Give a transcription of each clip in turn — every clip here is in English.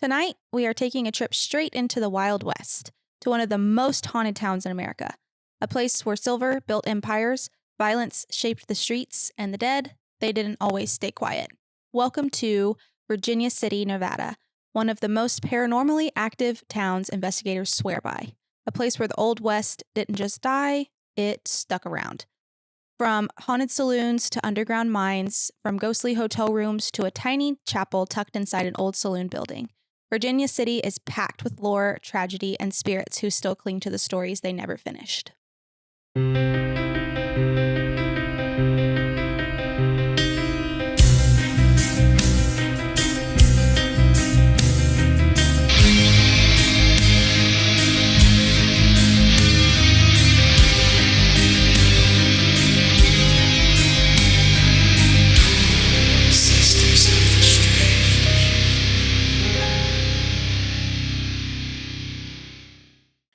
Tonight, we are taking a trip straight into the Wild West, to one of the most haunted towns in America, a place where silver built empires, violence shaped the streets, and the dead, they didn't always stay quiet. Welcome to Virginia City, Nevada, one of the most paranormally active towns investigators swear by, a place where the Old West didn't just die, it stuck around. From haunted saloons to underground mines, from ghostly hotel rooms to a tiny chapel tucked inside an old saloon building, Virginia City is packed with lore, tragedy, and spirits who still cling to the stories they never finished.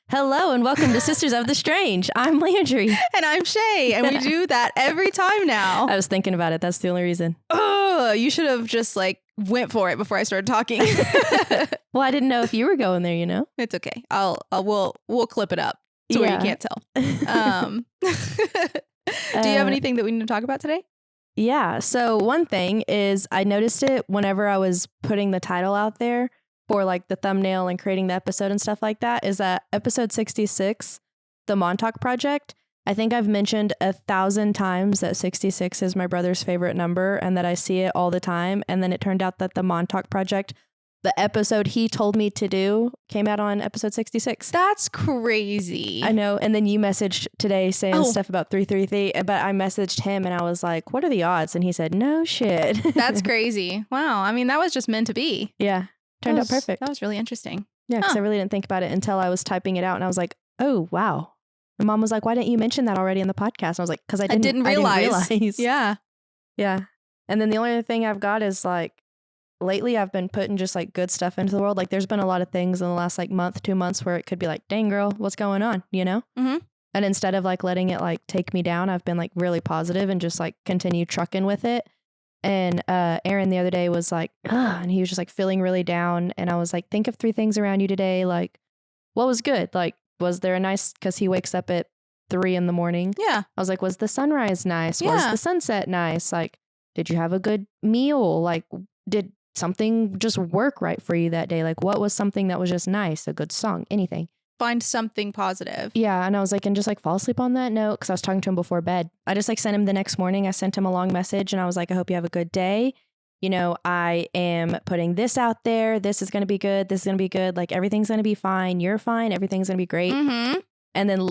Hello and welcome to Sisters of the Strange. I'm Landrey. And I'm Shae, and we do that every time now. I was thinking about it. That's the only reason. Oh, you should have just went for it before I started talking. Well, I didn't know if you were going there, you know? It's okay. We'll clip it up to where you can't tell. Do you have anything that we need to talk about today? Yeah. So one thing is I noticed it whenever I was putting the title out there for the thumbnail and creating the episode and stuff like that, is that episode 66, the Montauk Project. I think I've mentioned 1,000 times that 66 is my brother's favorite number and that I see it all the time. And then it turned out that the Montauk Project, the episode he told me to do, came out on episode 66. That's crazy. I know. And then you messaged today saying stuff about 333, but I messaged him and I was like, what are the odds? And he said, no shit. That's crazy. Wow. I mean, that was just meant to be. Yeah. Turned out perfect. That was really interesting. Yeah, because I really didn't think about it until I was typing it out and I was like, oh, wow. And Mom was like, why didn't you mention that already in the podcast? And I was like, because I didn't realize. Yeah. Yeah. And then the only other thing I've got is lately I've been putting just good stuff into the world. There's been a lot of things in the last month, 2 months where it could be dang girl, what's going on? You know? Mm-hmm. And instead of letting it take me down, I've been really positive and just continue trucking with it. And Aaron the other day was like, ugh, and he was just feeling really down. And I was like, think of 3 things around you today. What was good? Was there a nice, because he wakes up at 3 a.m. Yeah. I was like, was the sunrise nice? Yeah. Was the sunset nice? Did you have a good meal? Did something just work right for you that day? What was something that was just nice? A good song, anything. Find something positive. Yeah. And I was and just fall asleep on that note because I was talking to him before bed. I just sent him the next morning. I sent him a long message and I was like, I hope you have a good day. You know, I am putting this out there. This is going to be good. This is going to be good. everything's going to be fine. You're fine. Everything's going to be great. Mm-hmm. And then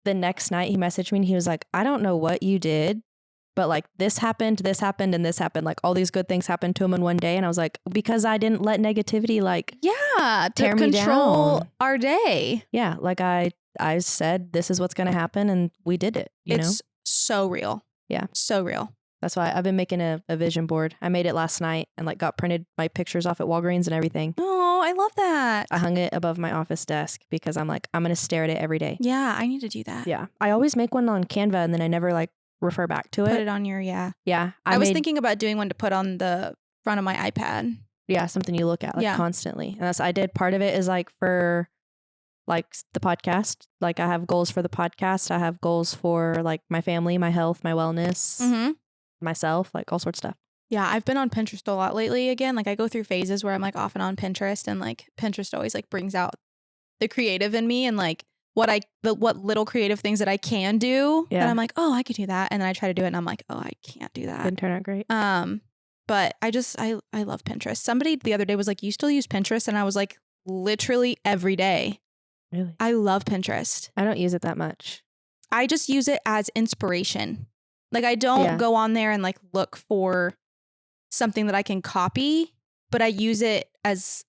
the next night he messaged me and he was like, I don't know what you did, but this happened, and this happened. All these good things happened to him in one day. And I was like, because I didn't let negativity to tear me control down. our day. Yeah. I said, this is what's going to happen. And we did it. It's so real. Yeah. So real. That's why I've been making a vision board. I made it last night and got printed my pictures off at Walgreens and everything. Oh, I love that. I hung it above my office desk because I'm I'm going to stare at it every day. Yeah. I need to do that. Yeah. I always make one on Canva and then I never refer back to it. Put it on your, Yeah. I was thinking about doing one to put on the front of my iPad. Yeah. Something you look at constantly. And I did part of it is for the podcast. I have goals for the podcast. I have goals for my family, my health, my wellness, myself, all sorts of stuff. Yeah. I've been on Pinterest a lot lately again. I go through phases where I'm off and on Pinterest and Pinterest always brings out the creative in me and what little creative things that I can do. Yeah. And I'm oh, I could do that. And then I try to do it and I'm oh, I can't do that. Didn't turn out great. But I love Pinterest. Somebody the other day was you still use Pinterest? And I was literally every day. Really? I love Pinterest. I don't use it that much. I just use it as inspiration. I don't go on there and look for something that I can copy, but I use it as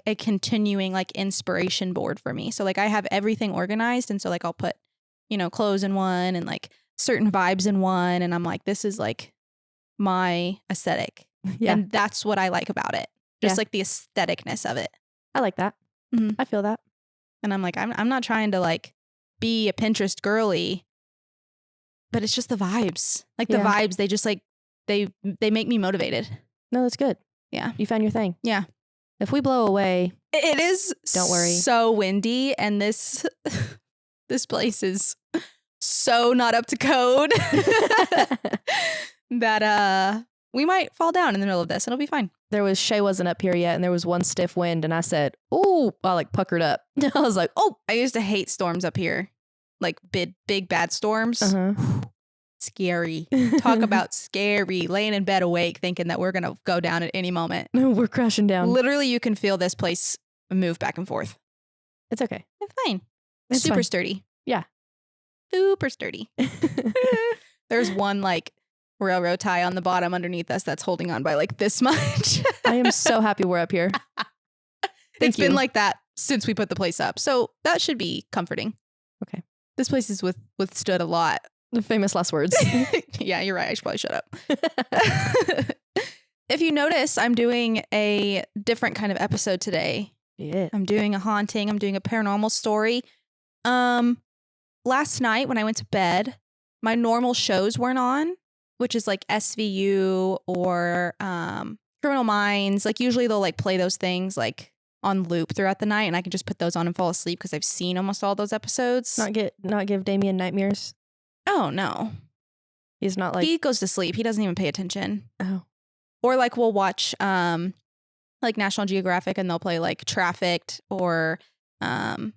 a continuing inspiration board for me. So I have everything organized. And so I'll put, clothes in one and certain vibes in one. And I'm this is my aesthetic. Yeah. And that's what I like about it. Just the aestheticness of it. I like that. Mm-hmm. I feel that. And I'm I'm not trying to be a Pinterest girly, but it's just the vibes. The vibes, they just they make me motivated. No, that's good. Yeah. You found your thing. Yeah. If we blow away, it is don't worry. So windy, and this place is so not up to code that we might fall down in the middle of this. It'll be fine. Shae wasn't up here yet, and there was one stiff wind, and I said, "Oh!" I like puckered up. I was like, "Oh!" I used to hate storms up here, like big bad storms. Scary. Talk about scary. Laying in bed awake, thinking that we're gonna go down at any moment. We're crashing down. Literally, you can feel this place move back and forth. It's okay. It's fine. It's super fine. sturdy. Yeah. Super sturdy. There's one like railroad tie on the bottom underneath us that's holding on by like this much. I am so happy we're up here. It's been like that since we put the place up. So that should be comforting. Okay. This place has withstood a lot. The famous last words. Yeah, you're right. I should probably shut up. If you notice, I'm doing a different kind of episode today. Yeah. I'm doing a haunting. I'm doing a paranormal story. Last night when I went to bed, my normal shows weren't on, which is like SVU or Criminal Minds. Like usually they'll like play those things like on loop throughout the night, and I can just put those on and fall asleep because I've seen almost all those episodes. Not give Damien nightmares. Oh no. He's not like, he goes to sleep. He doesn't even pay attention. oh. Or like we'll watch like National Geographic, and they'll play like Trafficked or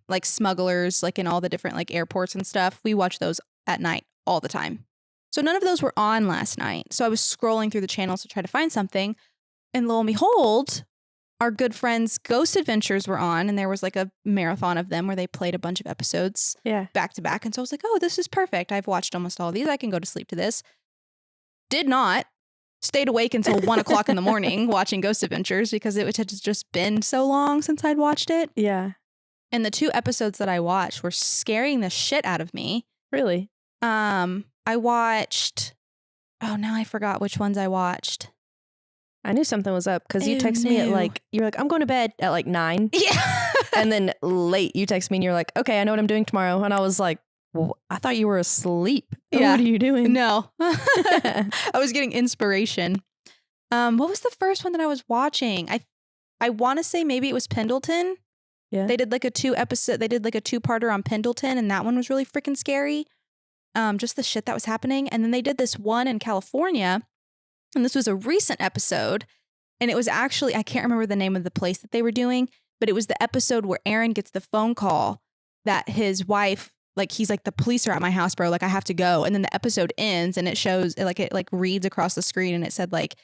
like Smugglers, like in all the different like airports and stuff. We watch those at night all the time. So none of those were on last night. So I was scrolling through the channels to try to find something, and lo and behold, our good friends Ghost Adventures were on, and there was like a marathon of them where they played a bunch of episodes back to back. And so I was like, oh, this is perfect. I've watched almost all of these. I can go to sleep to this. Did not. Stayed awake until 1 o'clock in the morning watching Ghost Adventures because it had just been so long since I'd watched it. Yeah. And the 2 episodes that I watched were scaring the shit out of me. Really? I watched, oh, now I forgot which ones I watched. I knew something was up because you texted me at like, you're like, I'm going to bed at like 9. Yeah. And then late you text me and you're like, okay, I know what I'm doing tomorrow. And I was like, well, I thought you were asleep. Yeah. What are you doing? No. I was getting inspiration. What was the first one that I was watching? I want to say maybe it was Pendleton. Yeah. They did like a 2-parter on Pendleton, and that one was really freaking scary. Just the shit that was happening. And then they did this one in California, and this was a recent episode, and it was actually, I can't remember the name of the place that they were doing, but it was the episode where Aaron gets the phone call that his wife, like, he's like, the police are at my house, bro. Like, I have to go. And then the episode ends, and it shows, it reads across the screen, and it said, like,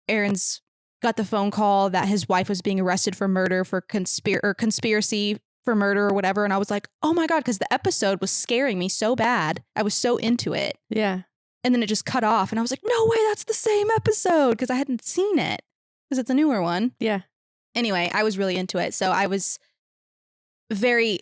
Aaron's got the phone call that his wife was being arrested for murder, for conspiracy for murder or whatever. And I was like, oh my God, because the episode was scaring me so bad. I was so into it. Yeah. And then it just cut off, and I was like, no way, that's the same episode, because I hadn't seen it because it's a newer one. Yeah. Anyway, I was really into it. So I was very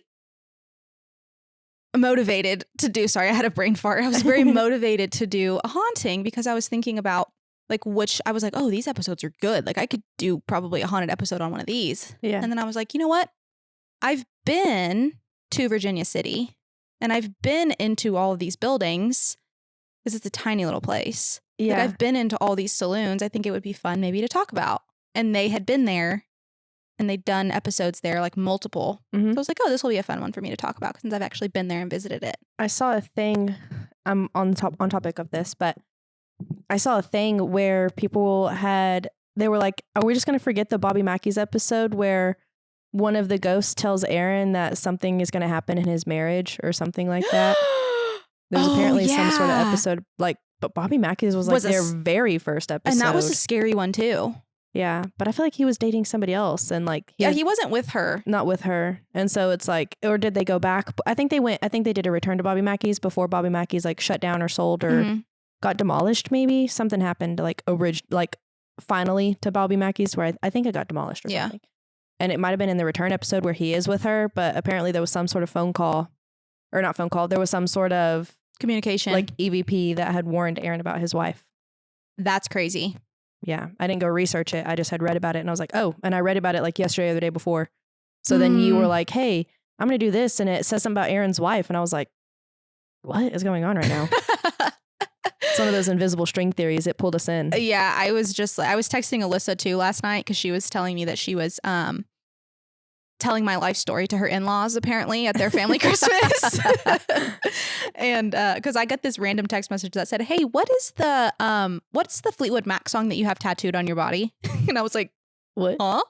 motivated to do, sorry, I had a brain fart. I was very motivated to do a haunting because I was thinking about like I was like, oh, these episodes are good. Like I could do probably a haunted episode on one of these. Yeah. And then I was like, you know what? I've been to Virginia City, and I've been into all of these buildings because it's a tiny little place. Yeah. Like I've been into all these saloons. I think it would be fun maybe to talk about. And they had been there, and they'd done episodes there, like multiple. Mm-hmm. So I was like, oh, this will be a fun one for me to talk about since I've actually been there and visited it. I saw a thing, I'm on topic of this, but I saw a thing where they were like, are we just going to forget the Bobby Mackey's episode where one of the ghosts tells Aaron that something is going to happen in his marriage or something like that? There's apparently some sort of episode but Bobby Mackey's was like their very first episode. And that was a scary one too. Yeah. But I feel like he was dating somebody else, and like, he wasn't with her. Not with her. And so it's like, or did they go back? I think they did a return to Bobby Mackey's before Bobby Mackey's like shut down or sold or got demolished. Maybe something happened finally to Bobby Mackey's where I think it got demolished or something. And it might have been in the return episode where he is with her, but apparently there was some sort of there was some sort of communication, like EVP that had warned Aaron about his wife. That's crazy. Yeah. I didn't go research it. I just had read about it, and I was like, oh, and I read about it like yesterday or the day before. So then you were like, hey, I'm going to do this. And it says something about Aaron's wife. And I was like, what is going on right now? one of those invisible string theories. It pulled us in. Yeah, I was texting Alyssa too last night because she was telling me that she was telling my life story to her in-laws apparently at their family Christmas. And because I got this random text message that said, "Hey, what's the Fleetwood Mac song that you have tattooed on your body?" And I was like, What? huh?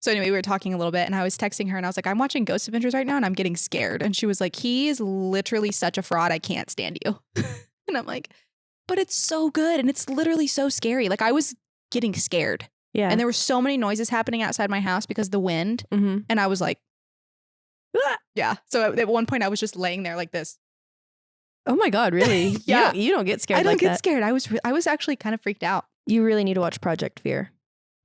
So anyway, we were talking a little bit and I was texting her and I was like, "I'm watching Ghost Adventures right now and I'm getting scared." And she was like, "He is literally such a fraud. I can't stand you." And I'm like, "But it's so good and it's literally so scary." Like I was getting scared. Yeah. And there were so many noises happening outside my house because of the wind. Mm-hmm. And I was like, ah! Yeah. So at one point I was just laying there like this. Oh my God, really? Yeah. You don't get scared. I don't like get that. scared. I was actually kind of freaked out. You really need to watch Project Fear.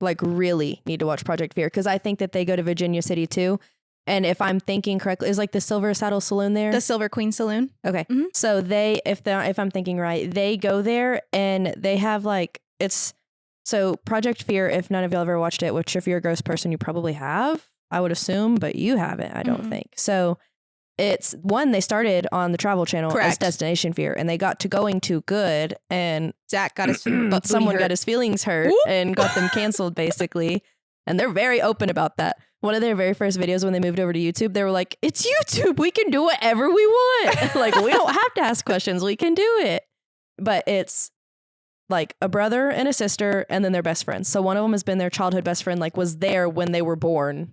Like really need to watch Project Fear because I think that they go to Virginia City too. And if I'm thinking correctly, is like the Silver Saddle Saloon there? The Silver Queen Saloon. Okay. Mm-hmm. So if I'm thinking right, they go there and they have like, so Project Fear, if none of y'all ever watched it, which if you're a ghost person, you probably have, I would assume, but you haven't, I don't think. So it's one, they started on the Travel Channel as Correct. Destination Fear and they got to going too good and Zach got his someone got his feelings hurt and got them canceled basically. And they're very open about that. One of their very first videos when they moved over to YouTube, they were like, "It's YouTube. We can do whatever we want. Like, we don't have to ask questions. We can do it." But it's like a brother and a sister and then their best friends. So one of them has been their childhood best friend, like was there when they were born,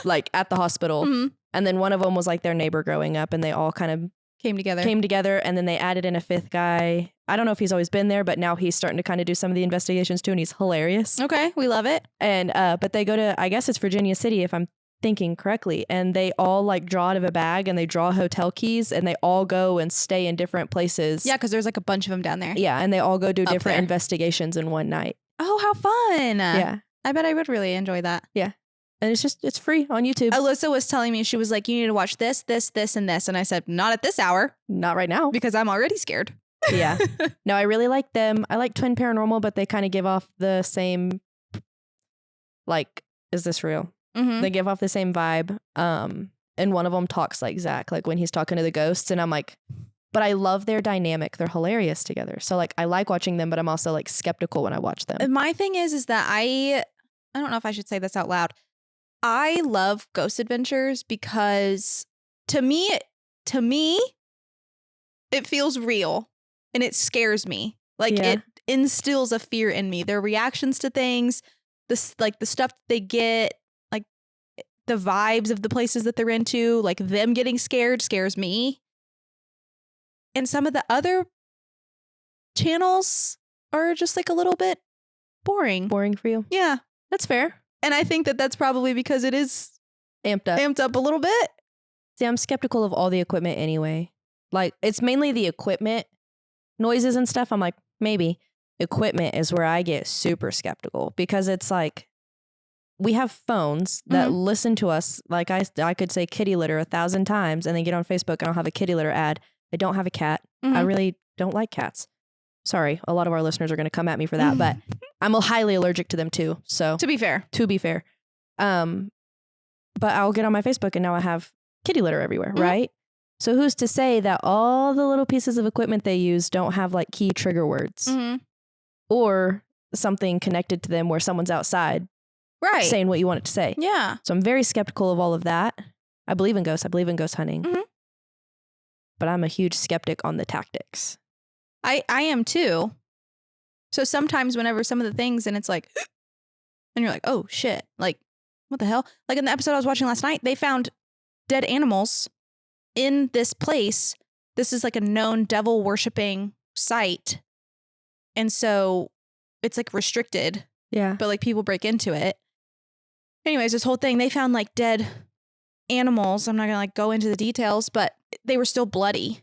like at the hospital. Mm-hmm. And then one of them was like their neighbor growing up and they all kind of came together. And then they added in a fifth guy. I don't know if he's always been there, but now he's starting to kind of do some of the investigations too. And he's hilarious. Okay. We love it. And, but they go to, I guess it's Virginia City if I'm thinking correctly. And they all like draw out of a bag and they draw hotel keys and they all go and stay in different places. Yeah. Cause there's like a bunch of them down there. Yeah. And they all go do Up different there. investigations in one night. Oh, how fun. Yeah. I bet I would really enjoy that. Yeah. And it's free on YouTube. Alyssa was telling me, she was like, "You need to watch this, this, this, and this." And I said, "Not at this hour." Not right now. Because I'm already scared. Yeah. No, I really like them. I like Twin Paranormal, but they kind of give off the same, like, is this real? Mm-hmm. They give off the same vibe. And one of them talks like Zach, like when he's talking to the ghosts. And I'm like, but I love their dynamic. They're hilarious together. So like, I like watching them, but I'm also like skeptical when I watch them. My thing is that I don't know if I should say this out loud. I love Ghost Adventures because to me, it feels real and it scares me. Like it instills a fear in me. Their reactions to things, the stuff they get, like the vibes of the places that they're into, like them getting scared scares me. And some of the other channels are just like a little bit boring. Boring for you? Yeah. That's fair. And I think that that's probably because it is Amped up a little bit. See, I'm skeptical of all the equipment anyway. Like, it's mainly the equipment, noises and stuff. I'm like, maybe. Equipment is where I get super skeptical because it's like, we have phones that listen to us. Like I could say kitty litter 1,000 times and then get on Facebook and I'll have a kitty litter ad. I don't have a cat. I really don't like cats. Sorry, a lot of our listeners are going to come at me for that, but I'm highly allergic to them too. So To be fair. But I'll get on my Facebook and now I have kitty litter everywhere, right? So who's to say that all the little pieces of equipment they use don't have like key trigger words or something connected to them where someone's outside saying what you want it to say. Yeah. So I'm very skeptical of all of that. I believe in ghosts. I believe in ghost hunting. But I'm a huge skeptic on the tactics. I am too. So sometimes whenever some of the things and it's like, and you're like, oh shit, like what the hell? Like in the episode I was watching last night, they found dead animals in this place. This is like a known devil worshipping site. And so it's like restricted. Yeah. But like people break into it. Anyways, this whole thing, they found like dead animals. I'm not gonna like go into the details, but they were still bloody.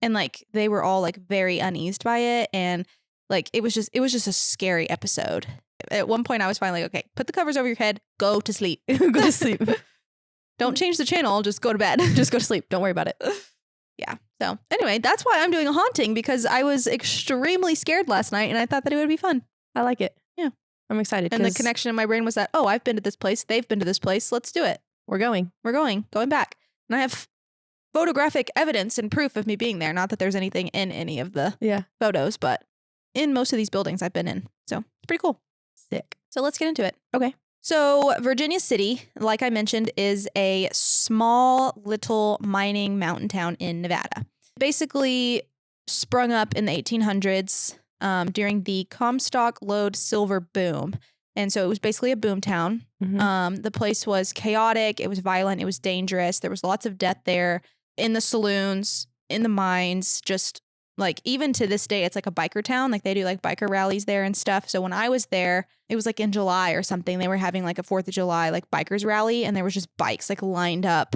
And like they were all like very uneased by it. And like it was just a scary episode. At one point I was finally like, okay, put the covers over your head, go to sleep. Go to sleep. Don't change the channel, just go to bed. Just go to sleep. Don't worry about it. Yeah. So anyway, that's why I'm doing a haunting, because I was extremely scared last night and I thought that it would be fun. I like it. Yeah. I'm excited. And the connection in my brain was that, oh, I've been to this place. They've been to this place. Let's do it. We're going Going back. And I have photographic evidence and proof of me being there. Not that there's anything in any of the photos, but in most of these buildings I've been in. So it's pretty cool. Sick. So let's get into it. Okay. So Virginia City, like I mentioned, is a small little mining mountain town in Nevada. Basically sprung up in the 1800s during the Comstock Lode silver boom. And so it was basically a boom town. The place was chaotic. It was violent. It was dangerous. There was lots of death there in the saloons, in the mines, just like even to this day, it's like a biker town. Like they do like biker rallies there and stuff. So when I was there, it was like in July or something. They were having like a 4th of July like bikers rally, and there was just bikes like lined up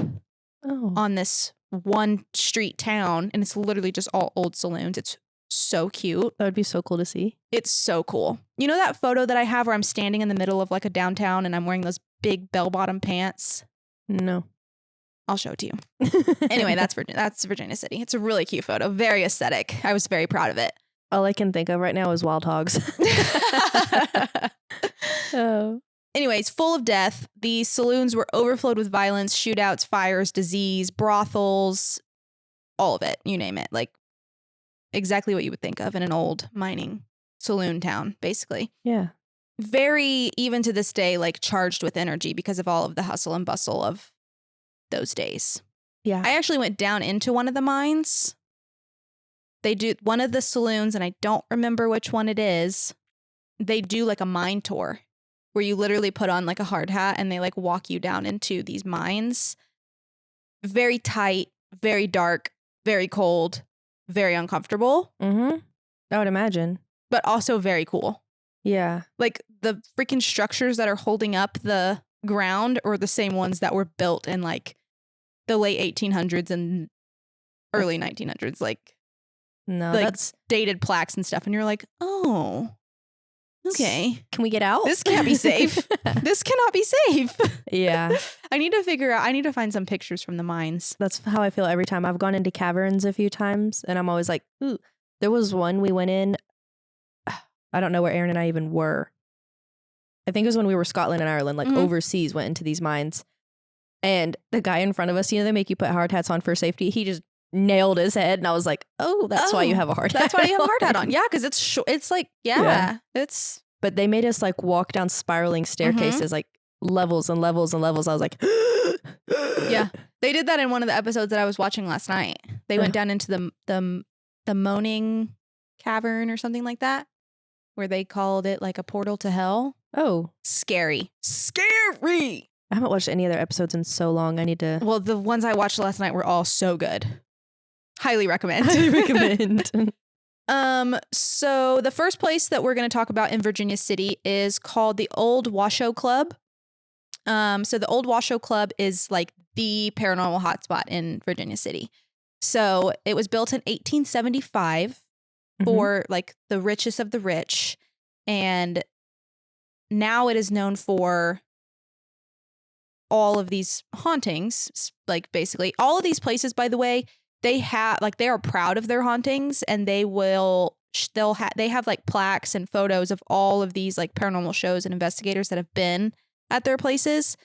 on this one street town. And it's literally just all old saloons. It's so cute. That would be so cool to see. It's so cool. You know that photo that I have where I'm standing in the middle of like a downtown and I'm wearing those big bell-bottom pants? No. I'll show it to you. Anyway, that's Virginia City. It's a really cute photo. Very aesthetic. I was very proud of it. All I can think of right now is wild hogs. Oh. Anyways, full of death. The saloons were overflowed with violence, shootouts, fires, disease, brothels, all of it. You name it. Like exactly what you would think of in an old mining saloon town, basically. Yeah. Very, even to this day, like charged with energy because of all of the hustle and bustle of those days. Yeah. I actually went down into one of the mines. They do one of the saloons, and I don't remember which one it is. They do like a mine tour where you literally put on like a hard hat and they like walk you down into these mines. Very tight, very dark, very cold, very uncomfortable. I would imagine. But also very cool. Yeah. Like the freaking structures that are holding up the ground are the same ones that were built in like the late 1800s and early 1900s. Like, no, like that's dated plaques and stuff. And you're like, oh, okay. Can we get out? This can't be safe. This cannot be safe. Yeah. I need to find some pictures from the mines. That's how I feel every time. I've gone into caverns a few times and I'm always like, ooh, there was one we went in. I don't know where Aaron and I even were. I think it was when we were Scotland and Ireland, like overseas, went into these mines. And the guy in front of us, they make you put hard hats on for safety. He just nailed his head. And I was like, oh, that's why you have a hard hat. That's why you have a hard hat on. Yeah, because it's like, it's. But they made us like walk down spiraling staircases, like levels and levels and levels. I was like, yeah. They did that in one of the episodes that I was watching last night. They went down into the moaning cavern or something like that, where they called it like a portal to hell. Oh. Scary. I haven't watched any other episodes in so long. I need to. Well, the ones I watched last night were all so good. Highly recommend. So the first place that we're going to talk about in Virginia City is called the Old Washoe Club. So the Old Washoe Club is like the paranormal hotspot in Virginia City. So it was built in 1875 for like the richest of the rich. And now it is known for all of these hauntings, like basically all of these places, by the way, they are proud of their hauntings, and they have like plaques and photos of all of these like paranormal shows and investigators that have been at their places,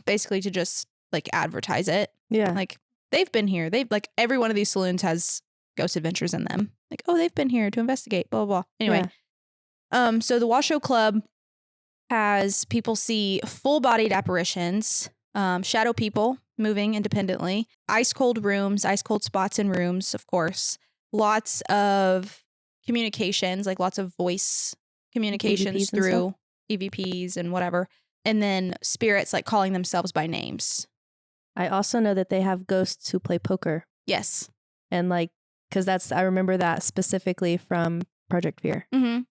basically to just like advertise it. Yeah. Like they've been here. They've like every one of these saloons has ghost adventures in them. Like, oh, they've been here to investigate, blah, blah, blah. Anyway. Yeah. So the Washoe Club has people see full-bodied apparitions, shadow people moving independently, ice cold spots in rooms, of course, lots of communications, like lots of voice communications EVPs through EVPs and whatever, and then spirits like calling themselves by names. I also know that they have ghosts who play poker. Yes. And like, because I remember that specifically from Project Fear. Them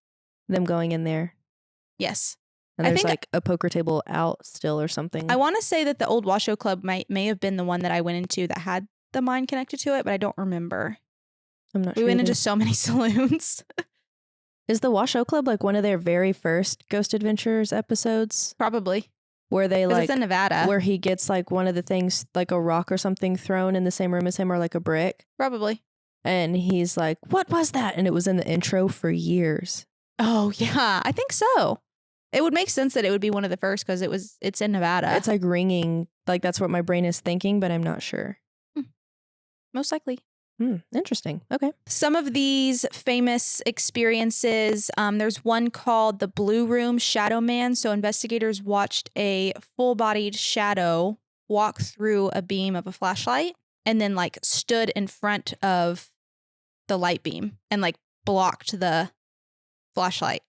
going in there. Yes. And there's like a poker table out still or something. I want to say that the Old Washoe Club may have been the one that I went into that had the mine connected to it, but I don't remember. I'm not sure. We went into so many saloons. Is the Washoe Club like one of their very first Ghost Adventures episodes? Probably. Where they like, it's in Nevada. Where he gets like one of the things, like a rock or something thrown in the same room as him, or like a brick. Probably. And he's like, what was that? And it was in the intro for years. Oh, yeah. I think so. It would make sense that it would be one of the first because it's in Nevada. It's like ringing. Like that's what my brain is thinking, but I'm not sure. Most likely. Interesting. Okay. Some of these famous experiences, there's one called the Blue Room Shadow Man. So investigators watched a full-bodied shadow walk through a beam of a flashlight and then like stood in front of the light beam and like blocked the flashlight.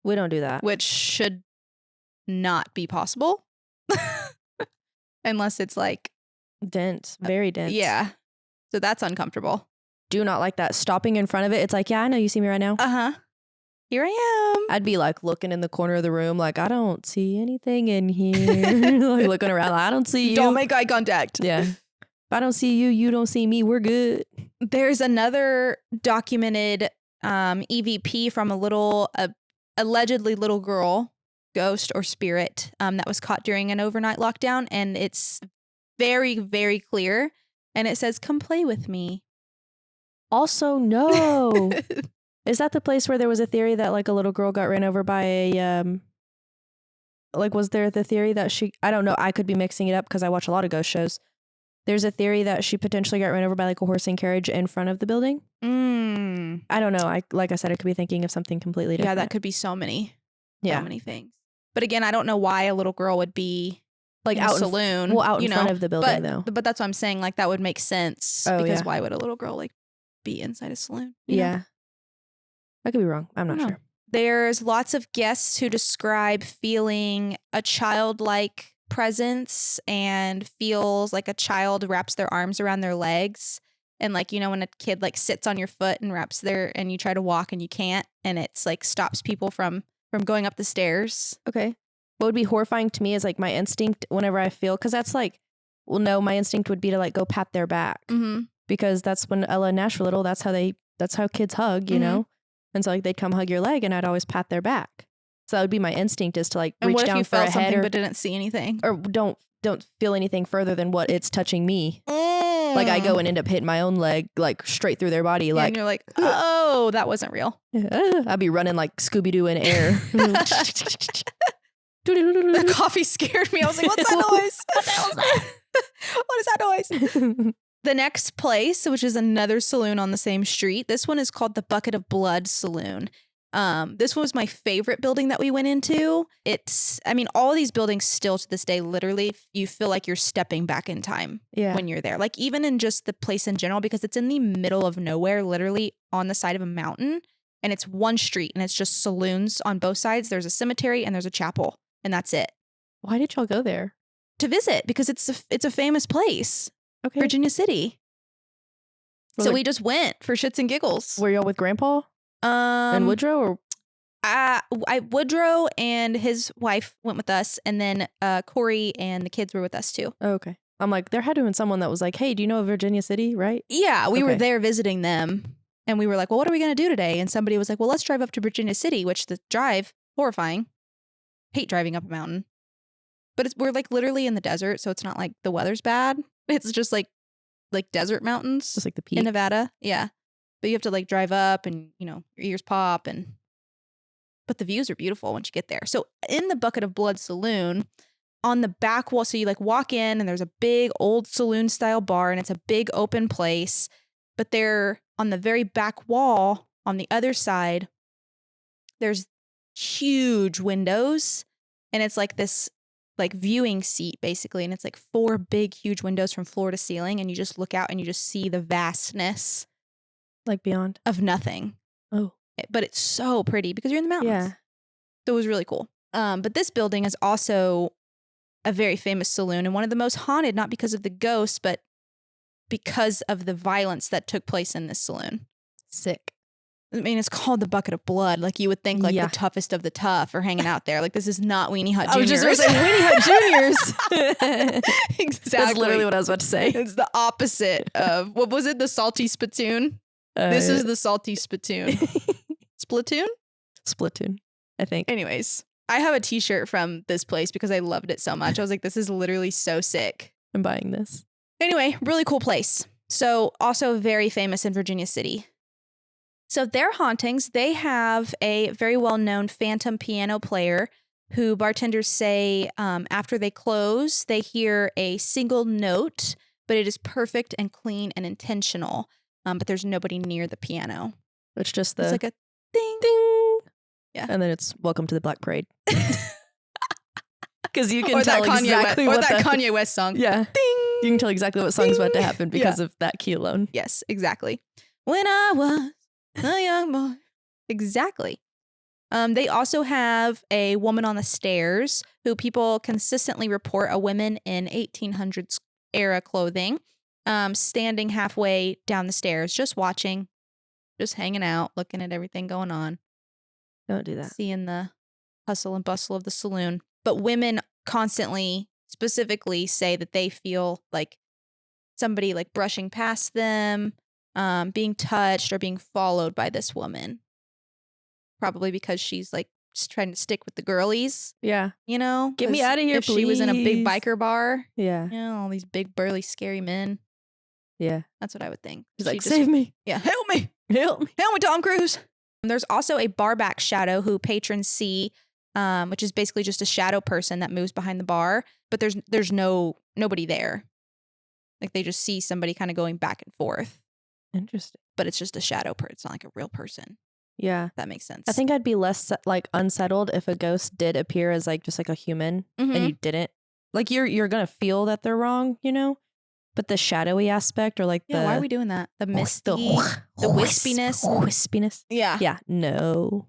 We don't do that. Which should not be possible. Unless it's like dense, very dense. Yeah. So that's uncomfortable. Do not like that. Stopping in front of it. It's like, yeah, I know you see me right now. Uh-huh. Here I am. I'd be like looking in the corner of the room like, I don't see anything in here. Like looking around like, I don't see you. Don't make eye contact. Yeah. If I don't see you, you don't see me. We're good. There's another documented EVP from a allegedly little girl, ghost or spirit, that was caught during an overnight lockdown. And it's very, very clear. And it says, come play with me. Also, no. Is that the place where there was a theory that like a little girl got ran over by a, like was there the theory that I don't know, I could be mixing it up because I watch a lot of ghost shows. There's a theory that she potentially got ran over by like a horse and carriage in front of the building. I don't know. Like I said, I could be thinking of something completely different. Yeah, that could be so many things. But again, I don't know why a little girl would be like out in a saloon. Out in front of the building though. But that's what I'm saying. Like that would make sense because why would a little girl like be inside a saloon? You know? I could be wrong. I'm not sure. There's lots of guests who describe feeling a childlike presence and feels like a child wraps their arms around their legs. And like, you know, when a kid like sits on your foot and and you try to walk and you can't, and it's like stops people from going up the stairs. Okay. What would be horrifying to me is like my instinct whenever I feel, because that's like, well, no, my instinct would be to like go pat their back because that's when Ella and Nash were little. That's how kids hug, you know? And so like they'd come hug your leg and I'd always pat their back. So that would be my instinct is to like reach down for a head but didn't see anything or don't feel anything further than what it's touching me. Like I go and end up hitting my own leg like straight through their body. Like and you're like, oh, that wasn't real. I'd be running like Scooby-Doo in air. The coffee scared me. I was like, what's that noise? What the hell is that? What is that noise? The next place, which is another saloon on the same street. This one is called the Bucket of Blood Saloon. This one was my favorite building that we went into. All of these buildings still to this day, literally, you feel like you're stepping back in time when you're there. Like even in just the place in general, because it's in the middle of nowhere, literally on the side of a mountain. And it's one street and it's just saloons on both sides. There's a cemetery and there's a chapel and that's it. Why did y'all go there? To visit, because it's a famous place. Okay. Virginia City. So we just went for shits and giggles. Were y'all with Grandpa? And Woodrow or? Woodrow and his wife went with us, and then Corey and the kids were with us too. Oh, okay. I'm like, there had to have been someone that was like, hey, do you know Virginia City, right? Yeah, we were there visiting them, and we were like, well, what are we going to do today? And somebody was like, well, let's drive up to Virginia City, which the drive, horrifying. Hate driving up a mountain. But we're like literally in the desert, so it's not like the weather's bad. It's just like desert mountains. Just like the peak. In Nevada. Yeah. But you have to like drive up and, you know, your ears pop but the views are beautiful once you get there. So in the Bucket of Blood Saloon, on the back wall, so you like walk in and there's a big old saloon style bar and it's a big open place. But there on the very back wall on the other side, there's huge windows and it's like this like viewing seat basically. And it's like 4 big, huge windows from floor to ceiling. And you just look out and you just see the vastness. Like beyond. Of nothing. Oh. But it's so pretty because you're in the mountains. Yeah. So it was really cool. But this building is also a very famous saloon and one of the most haunted, not because of the ghosts, but because of the violence that took place in this saloon. Sick. I mean, it's called the Bucket of Blood. Like you would think like the toughest of the tough are hanging out there. Like this is not Weenie Hut Juniors. I was just going to say Weenie Hut Juniors. Exactly. That's literally what I was about to say. It's the opposite of, what was it? The Salty Spittoon? This is the Salty Spittoon. Splatoon, I think. Anyways, I have a t-shirt from this place because I loved it so much. I was like, this is literally so sick. I'm buying this. Anyway, really cool place. So also very famous in Virginia City. So their hauntings, they have a very well-known phantom piano player who bartenders say after they close, they hear a single note but it is perfect and clean and intentional. But there's nobody near the piano. It's just It's like a ding. ding. Yeah. And then it's Welcome to the Black Parade. Because you can Or tell that Kanye exactly West, what or that Kanye West song. Yeah. Ding. You can tell exactly what song's about to Ding. happen because of that key alone. Yes, exactly. When I was a young boy. Exactly. They also have a woman on the stairs who people consistently report a woman in 1800s era clothing, standing halfway down the stairs, just watching, just hanging out, looking at everything going on. Don't do that. Seeing the hustle and bustle of the saloon. But women constantly, specifically say that they feel like somebody like brushing past them, being touched or being followed by this woman. Probably because she's like just trying to stick with the girlies, Yeah. you know? Get me 'Cause out of here, if she was in a big please. biker bar, Yeah. you know, all these big, burly, scary men. Yeah. That's what I would think. She's She like, just- save me. Yeah, help me. Help me. Help me, Tom Cruise. There's also a barback shadow who patrons see, which is basically just a shadow person that moves behind the bar, but there's nobody there. Like they just see somebody kind of going back and forth, Interesting. but it's just a shadow person. It's not like a real person. Yeah. If that makes sense. I think I'd be less like unsettled if a ghost did appear as like just like a human Mhm. and you didn't. Like you're gonna feel that they're wrong, you know? But the shadowy aspect or like yeah, the why are we doing that? The misty, the the wispiness. wispiness. Yeah. Yeah, no.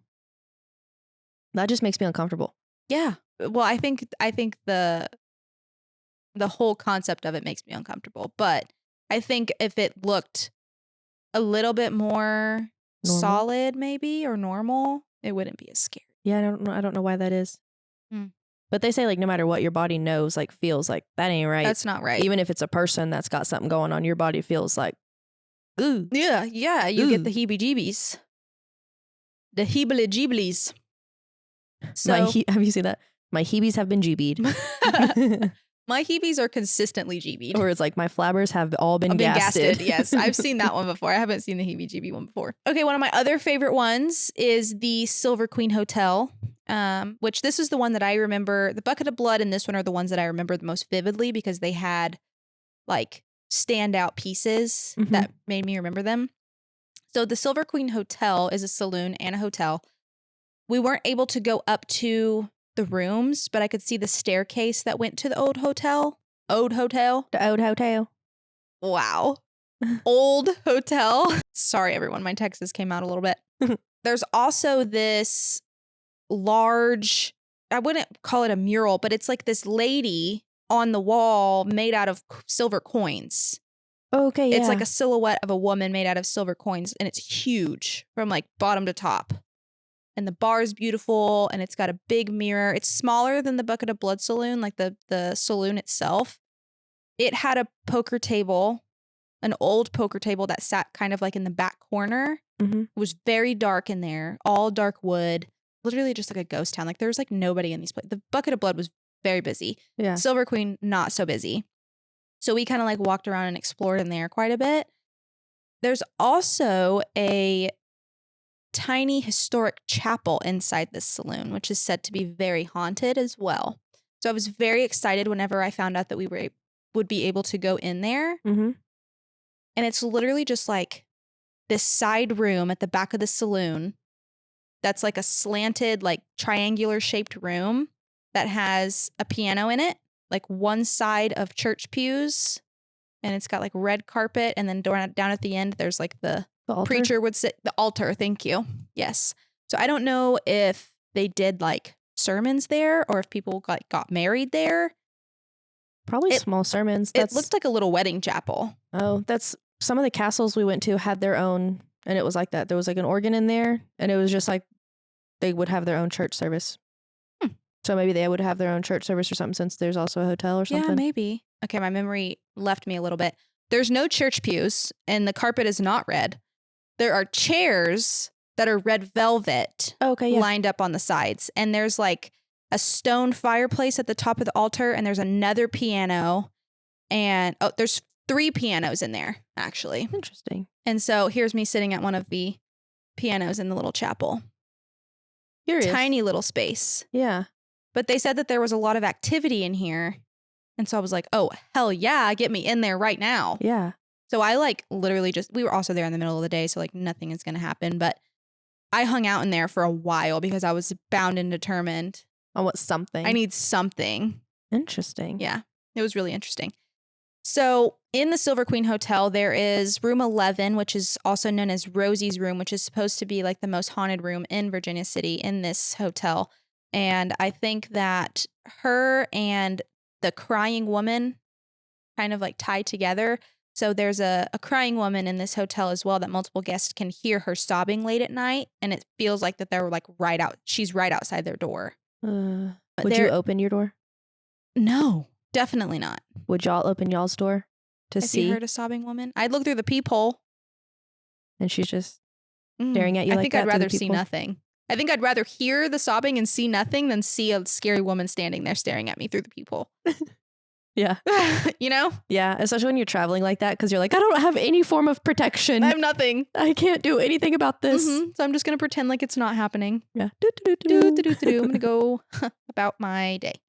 That just makes me uncomfortable. Yeah. Well, I think the whole concept of it makes me uncomfortable, but I think if it looked a little bit more Normal? solid maybe or normal, it wouldn't be as scary. Yeah, I don't know why that is. Hmm. But they say like no matter what your body knows, like feels like that ain't right. That's not right. Even if it's a person that's got something going on, your body feels like, ooh. Yeah, you get Ooh. the heebie-jeebies. The heebly-jeeblies. So Have you seen that? My heebies have been jeebied. my heebies are consistently jeebied. Or it's like my flabbers have all been I've been gasted. Yes, I've seen that one before. I haven't seen the heebie-jeebie one before. Okay, one of my other favorite ones is the Silver Queen Hotel, which this is the one that I remember. The Bucket of Blood and this one are the ones that I remember the most vividly because they had like standout pieces Mhm. that made me remember them. So the Silver Queen Hotel is a saloon and a hotel. We weren't able to go up to the rooms, but I could see the staircase that went to the old hotel. Old hotel. The old hotel. Wow. Old hotel. Sorry, everyone. My Texas came out a little bit. There's also this large, I wouldn't call it a mural, but it's like this lady on the wall made out of silver coins. Okay, yeah. It's like a silhouette of a woman made out of silver coins, and it's huge from like bottom to top. And the bar is beautiful, and it's got a big mirror. It's smaller than the Bucket of Blood saloon, like the saloon itself. It had a poker table, an old poker table that sat kind of like in the back corner. Mhm. It was very dark in there, all dark wood, literally just like a ghost town. Like there was like nobody in these places. The Bucket of Blood was very busy. Yeah. Silver Queen, not so busy. So we kind of like walked around and explored in there quite a bit. There's also a tiny historic chapel inside this saloon, which is said to be very haunted as well. So I was very excited whenever I found out that we would be able to go in there. Mm-hmm. And it's literally just like this side room at the back of the saloon that's like a slanted, like triangular shaped room that has a piano in it, like one side of church pews. And it's got like red carpet. And then down at the end, there's like the preacher would sit, the altar. Thank you. Yes. So I don't know if they did like sermons there or if people got married there. Probably small sermons. It looked like a little wedding chapel. Oh, that's some of the castles we went to had their own, and it was like that. There was like an organ in there, and it was just like they would have their own church service. So maybe they would have their own church service or something since there's also a hotel or something. Yeah, maybe. Okay, my memory left me a little bit. There's no church pews, and the carpet is not red. There are chairs that are red velvet lined up on the sides. And there's like a stone fireplace at the top of the altar, and there's another piano. And there's 3 pianos in there, actually. Interesting. And so here's me sitting at one of the pianos in the little chapel. Curious. Tiny little space. Yeah. But they said that there was a lot of activity in here And so I was like, oh, hell yeah, get me in there right now. Yeah. So I like literally we were also there in the middle of the day. So like nothing is going to happen. But I hung out in there for a while because I was bound and determined. I want something. I need something. Interesting. Yeah, it was really interesting. So in the Silver Queen Hotel, there is room 11, which is also known as Rosie's room, which is supposed to be like the most haunted room in Virginia City in this hotel. And I think that her and the crying woman kind of like tie together. So there's a crying woman in this hotel as well that multiple guests can hear her sobbing late at night. And it feels like that they're like she's right outside their door. Would you open your door? No, definitely not. Would y'all open y'all's door to Have see? you heard a sobbing woman? I'd look through the peephole. And she's just staring at you I like think that I'd through the rather see peephole? nothing. I think I'd rather hear the sobbing and see nothing than see a scary woman standing there staring at me through the peephole. Yeah. You know? Yeah, especially when you're traveling like that because you're like, I don't have any form of protection. I have nothing. I can't do anything about this. So I'm just going to pretend like it's not happening. Yeah. I'm going to go about my day.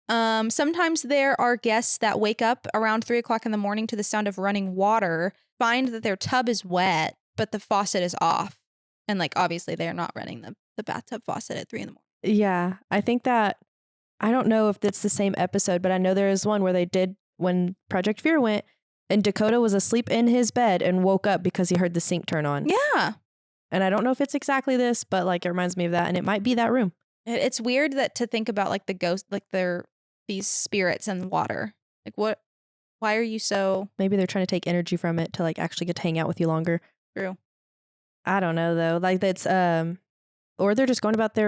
Sometimes there are guests that wake up around 3 o'clock in the morning to the sound of running water, find that their tub is wet, but the faucet is off. And like, obviously they're not running the bathtub faucet at 3 in the morning. Yeah. I think that, I don't know if it's the same episode, but I know there is one where they did when Project Fear went and Dakota was asleep in his bed and woke up because he heard the sink turn on. Yeah. And I don't know if it's exactly this, but like it reminds me of that. And it might be that room. It's weird that to think about like the ghost, like these spirits in water. Like why are you so? Maybe they're trying to take energy from it to like actually get to hang out with you longer. True. I don't know though. Like that's, or they're just going about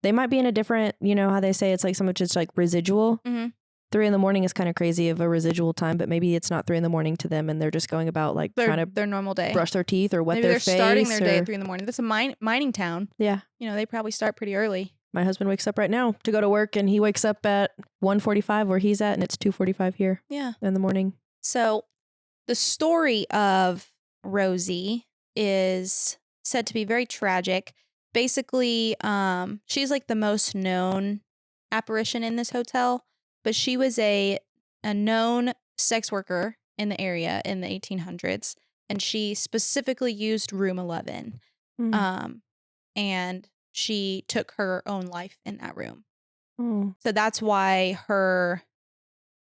they might be in a different, you know how they say it's like so much it's like residual. 3 in the morning is kind of crazy of a residual time, but maybe it's not 3 in the morning to them and they're just going about like trying to their normal day, brush their teeth or wet maybe their they're face. starting their day at 3 in the morning. That's a mining town. Yeah. You know, they probably start pretty early. My husband wakes up right now to go to work and he wakes up at 1:45 where he's at and it's 2:45 here. Yeah. In the morning. So the story of Rosie is said to be very tragic. Basically, she's like the most known apparition in this hotel, but she was a known sex worker in the area in the 1800s, and she specifically used room 11. And she took her own life in that room. So that's why her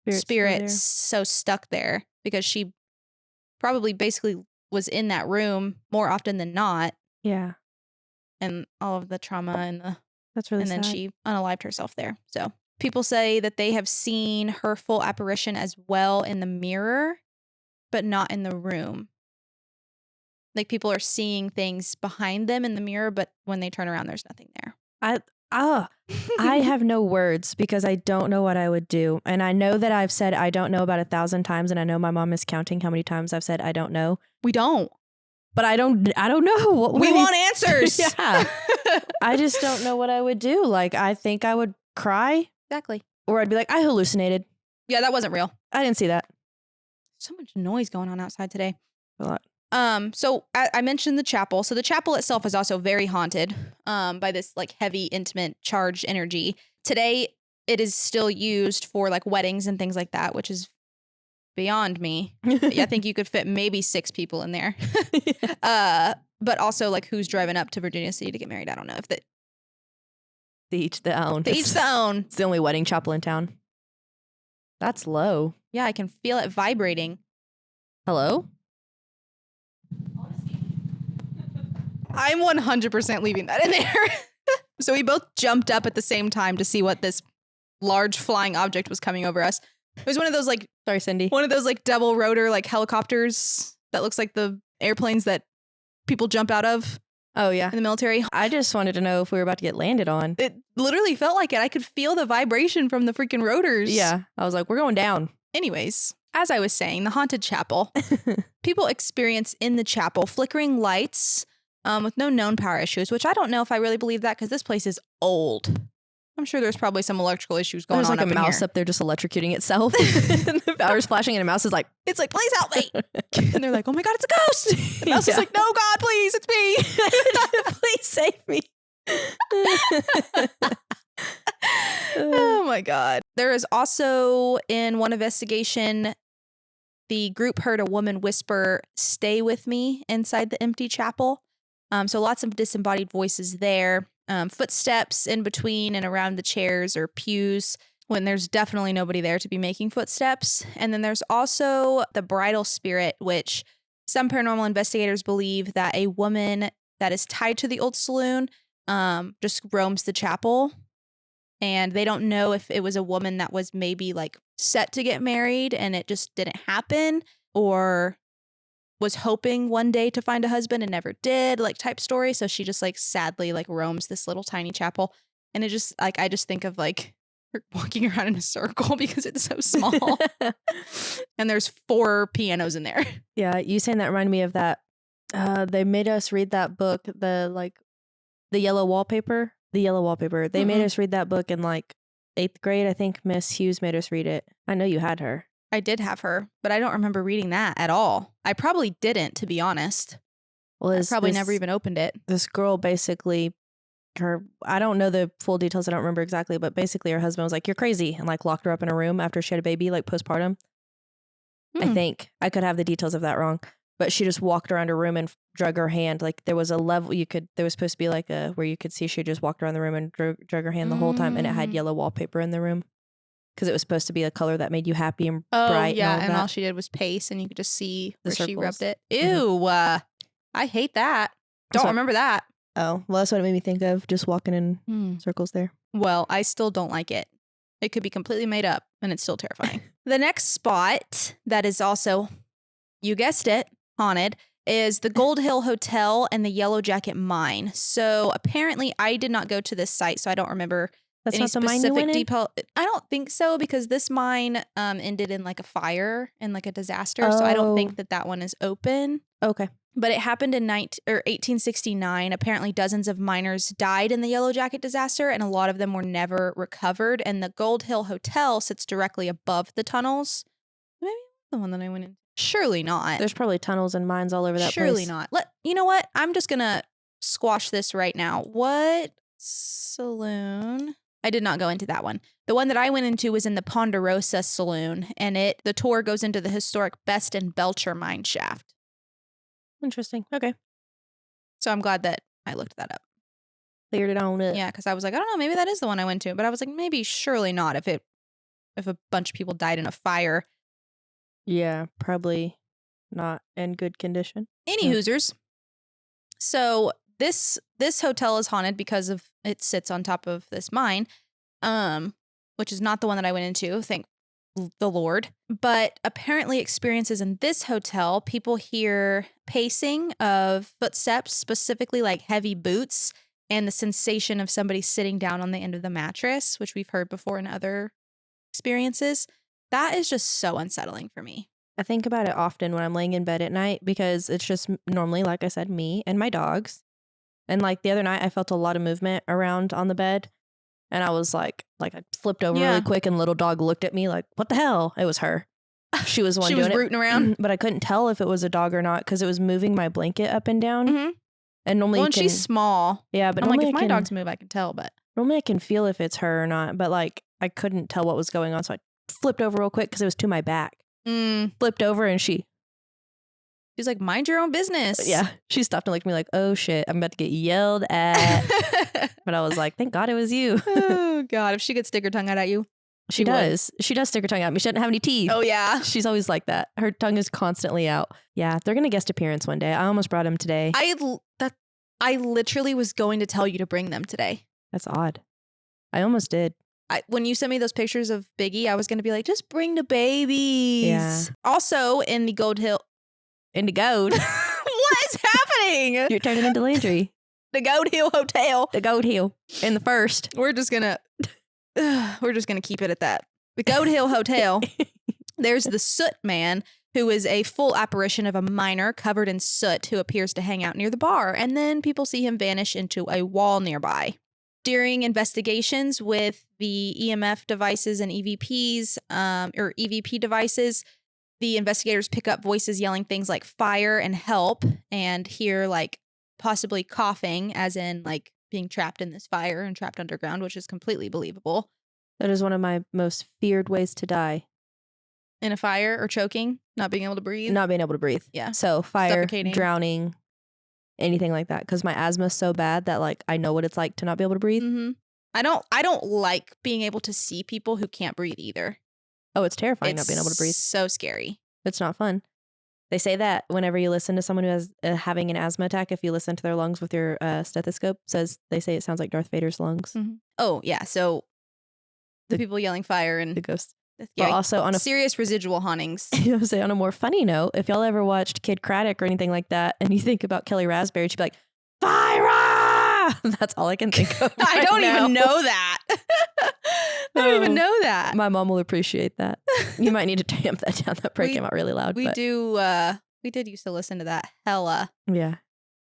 spirit's so stuck there, because she probably basically was in that room more often than not. Yeah. And all of the trauma and that's really sad. And then she unalived herself there. So people say that they have seen her full apparition as well in the mirror, but not in the room. Like people are seeing things behind them in the mirror, but when they turn around, there's nothing there. I have no words because I don't know what I would do. And I know that I've said I don't know about 1,000 times. And I know my mom is counting how many times I've said I don't know. We don't. But I don't know. We want answers. Yeah. I just don't know what I would do. Like, I think I would cry. Exactly. Or I'd be like, I hallucinated. Yeah, that wasn't real. I didn't see that. So much noise going on outside today. A lot. So I mentioned the chapel. So the chapel itself is also very haunted by this like heavy, intimate, charged energy. Today, it is still used for like weddings and things like that, which is beyond me. I think you could fit maybe 6 people in there. But also like who's driving up to Virginia City to get married? I don't know if that. To each their own. To each their own. It's the only wedding chapel in town. That's low. Yeah, I can feel it vibrating. Hello? I'm 100% leaving that in there. So we both jumped up at the same time to see what this large flying object was coming over us. It was one of those like, sorry, Cindy. One of those like double rotor like helicopters that looks like the airplanes that people jump out of. Oh, yeah. In the military. I just wanted to know if we were about to get landed on. It literally felt like it. I could feel the vibration from the freaking rotors. Yeah. I was like, we're going down. Anyways, as I was saying, the haunted chapel. People experience in the chapel flickering lights with no known power issues, which I don't know if I really believe that because this place is old. I'm sure there's probably some electrical issues going on. There's like a mouse up there just electrocuting itself. And the power's flashing and a mouse is like, it's like, please help me. And they're like, oh my God, it's a ghost. The mouse is like, no, God, please, it's me. Please save me. Oh my God. There is also, in one investigation, the group heard a woman whisper, "Stay with me," inside the empty chapel. So lots of disembodied voices there. Footsteps in between and around the chairs or pews when there's definitely nobody there to be making footsteps. And then there's also the bridal spirit, which some paranormal investigators believe that a woman that is tied to the old saloon just roams the chapel. And they don't know if it was a woman that was maybe like set to get married and it just didn't happen, or was hoping one day to find a husband and never did, like type story. So she just like sadly like roams this little tiny chapel. And it just like, I just think of like her walking around in a circle because it's so small. And there's 4 pianos in there. Yeah, you saying that reminded me of that. They made us read that book, the yellow wallpaper. The yellow wallpaper. They made us read that book in like 8th grade. I think Miss Hughes made us read it. I know you had her. I did have her, but I don't remember reading that at all. I probably didn't, to be honest. Well, I probably never even opened it. This girl basically, I don't know the full details. I don't remember exactly, but basically her husband was like, "You're crazy," and like locked her up in a room after she had a baby, like postpartum. I think I could have the details of that wrong, but she just walked around her room and drug her hand. Like there was a level there was supposed to be like where you could see she just walked around the room and drug her hand the whole time, and it had yellow wallpaper in the room because it was supposed to be a color that made you happy and bright. Yeah, and all she did was pace, and you could just see The where she circles. rubbed it. Ew, I hate that. That's Don't what- remember that. Oh, well, that's what it made me think of, just walking in circles there. Well, I still don't like it. It could be completely made up, and it's still terrifying. The next spot that is also, you guessed it, haunted, is the Gold Hill Hotel and the Yellow Jacket Mine. So apparently, I did not go to this site, so I don't remember That's any not the mine you specific went in? detail. I don't think so, because this mine ended in like a fire and like a disaster. So I don't think that one is open. Okay. But it happened in 1869. Apparently, dozens of miners died in the Yellow Jacket disaster, and a lot of them were never recovered. And the Gold Hill Hotel sits directly above the tunnels. Maybe the one that I went in. Surely not. There's probably tunnels and mines all over that Surely place. not. You know what? I'm just gonna squash this right now. What saloon? I did not go into that one. The one that I went into was in the Ponderosa Saloon, and the tour goes into the historic Best and Belcher mine shaft. Interesting. Okay. So I'm glad that I looked that up. Cleared it on up. Yeah, because I was like, I don't know, maybe that is the one I went to. But I was like, maybe surely not if a bunch of people died in a fire. Yeah, probably not in good condition. Any Hoosers. So this hotel is haunted because of it sits on top of this mine, which is not the one that I went into, thank the Lord. But apparently experiences in this hotel, people hear pacing of footsteps, specifically like heavy boots, and the sensation of somebody sitting down on the end of the mattress, which we've heard before in other experiences. That is just so unsettling for me. I think about it often when I'm laying in bed at night because it's just normally, like I said, me and my dogs. And like the other night, I felt a lot of movement around on the bed. And I was like I flipped over really quick and little dog looked at me like, what the hell? It was her. She was the one she doing was rooting around. But I couldn't tell if it was a dog or not because it was moving my blanket up and down. Mm-hmm. And normally and she's small. Yeah, but I'm like, normally if my dogs move, I can tell. But normally I can feel if it's her or not. But like I couldn't tell what was going on. So I flipped over real quick because it was to my back. Flipped over and she's like, mind your own business. Yeah. She stopped and looked at me like, oh shit, I'm about to get yelled at. But I was like, thank God it was you. Oh God, if she could stick her tongue out at you. She does. She does stick her tongue out. She doesn't have any teeth. Oh yeah. She's always like that. Her tongue is constantly out. Yeah. They're going to guest appearance one day. I almost brought him today. I literally was going to tell you to bring them today. That's odd. I almost did. When you sent me those pictures of Biggie, I was going to be like, just bring the babies. Yeah. Also in the Gold Hill. In the gold. What is happening? You're turning into Landrey. The Gold Hill Hotel. The Gold Hill. In the first. We're just going to keep it at that. The Gold Hill Hotel. There's the Soot Man, who is a full apparition of a miner covered in soot who appears to hang out near the bar. And then people see him vanish into a wall nearby. During investigations with the EMF devices and EVPs, or EVP devices, the investigators pick up voices yelling things like fire and help, and hear like possibly coughing, as in like being trapped in this fire and trapped underground, which is completely believable. That is one of my most feared ways to die. In a fire or choking, not being able to breathe. Not being able to breathe. Yeah. So fire, Suffocating. drowning, anything like that. Because my asthma's so bad that like I know what it's like to not be able to breathe. Mm-hmm. I don't like being able to see people who can't breathe either. Oh, it's terrifying It's not being able to breathe. so scary. It's not fun. They say that whenever you listen to someone who has having an asthma attack, if you listen to their lungs with your stethoscope, they say it sounds like Darth Vader's lungs. Mm-hmm. Oh yeah, so the people yelling fire and the ghost. Yeah, but also on a serious residual hauntings. I would say on a more funny note, if y'all ever watched Kid Craddock or anything like that, and you think about Kelly Raspberry, she'd be like, "Fire!" That's all I can think of. I don't even know that. I don't even know that. My mom will appreciate that. You might need to tamp that down. That probably came out really loud. We did used to listen to that hella. Yeah.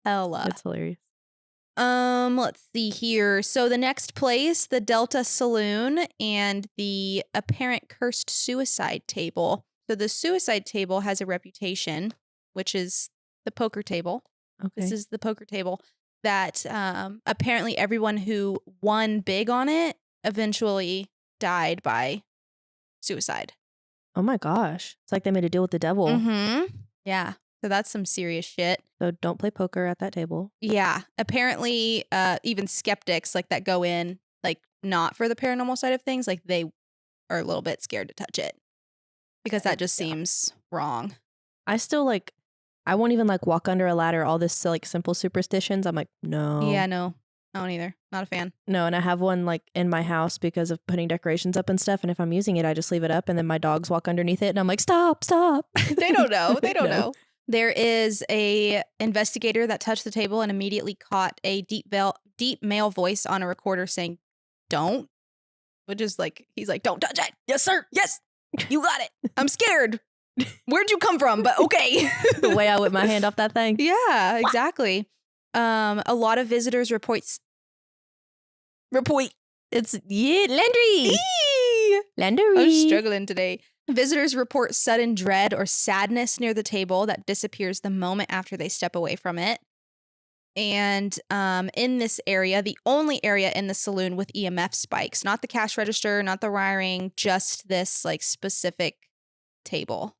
Hella. It's hilarious. Let's see here. So the next place, the Delta Saloon and the apparent cursed suicide table. So the suicide table has a reputation, which is the poker table. Okay. This is the poker table that apparently everyone who won big on it eventually died by suicide. Oh my gosh. It's like they made a deal with the devil. Mm-hmm. Yeah. So that's some serious shit. So don't play poker at that table. Yeah. Apparently, even skeptics like that go in, like not for the paranormal side of things, like they are a little bit scared to touch it because that just seems wrong. I still like, I won't even like walk under a ladder, all this like simple superstitions. I'm like, no. Yeah, no. I don't either. Not a fan. No, and I have one like in my house because of putting decorations up and stuff. And if I'm using it, I just leave it up and then my dogs walk underneath it and I'm like, stop. They don't know. They don't know. There is a investigator that touched the table and immediately caught a deep male voice on a recorder saying, "Don't," which is like, he's like, "Don't touch it." Yes, sir. Yes, you got it. I'm scared. Where'd you come from? But okay. The way I whip my hand off that thing. Yeah, exactly. A lot of visitors report. It's Landrey. Landrey. I'm struggling today. Visitors report sudden dread or sadness near the table that disappears the moment after they step away from it. And in this area, the only area in the saloon with EMF spikes, not the cash register, not the wiring, just this like specific table,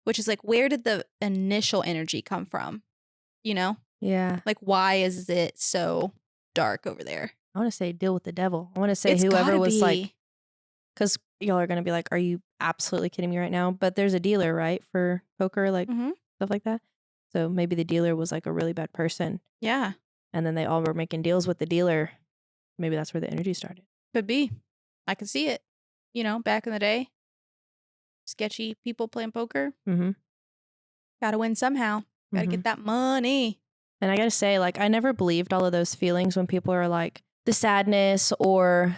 which is like, where did the initial energy come from? You know? Yeah. Like, why is it so dark over there? I want to say deal with the devil. I want to say It's whoever gotta was be. like, because y'all are going to be like, are you absolutely kidding me right now? But there's a dealer, right? For poker, like stuff like that. So maybe the dealer was like a really bad person. Yeah. And then they all were making deals with the dealer. Maybe that's where the energy started. Could be. I could see it. You know, back in the day, sketchy people playing poker. Mm-hmm. Gotta win somehow. Gotta get that money. And I gotta say, like, I never believed all of those feelings when people are like the sadness and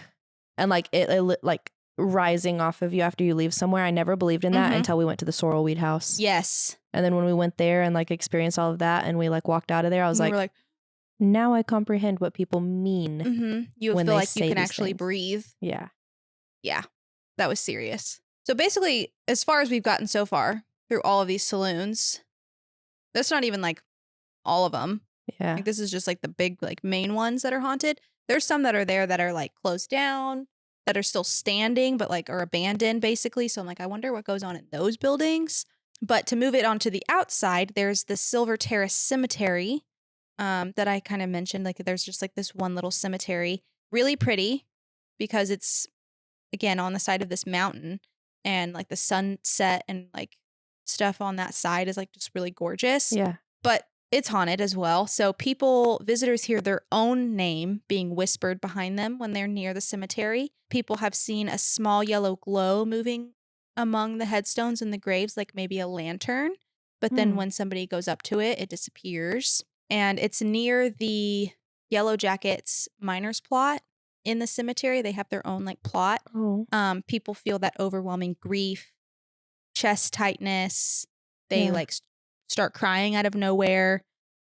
like it like rising off of you after you leave somewhere. I never believed in that until we went to the sorrel weed house. Yes. And then when we went there and like experienced all of that and we like walked out of there, I was like, now I comprehend what people mean. You when feel they like you say can these actually things. breathe. Yeah. Yeah. That was serious. So basically, as far as we've gotten so far through all of these saloons, that's not even like all of them. Yeah. Like, this is just like the big like main ones that are haunted. There's some that are there that are like closed down, that are still standing, but like are abandoned basically. So I'm like, I wonder what goes on in those buildings. But to move it onto the outside, there's the Silver Terrace Cemetery that I kind of mentioned. Like there's just like this one little cemetery, really pretty because it's, again, on the side of this mountain and like the sunset and like stuff on that side is like just really gorgeous. Yeah. But it's haunted as well. So visitors hear their own name being whispered behind them when they're near the cemetery. People have seen a small yellow glow moving among the headstones and the graves, like maybe a lantern. But then when somebody goes up to it, it disappears. And it's near the Yellow Jackets miners plot in the cemetery. They have their own like plot. Oh. People feel that overwhelming grief, chest tightness. They like start crying out of nowhere.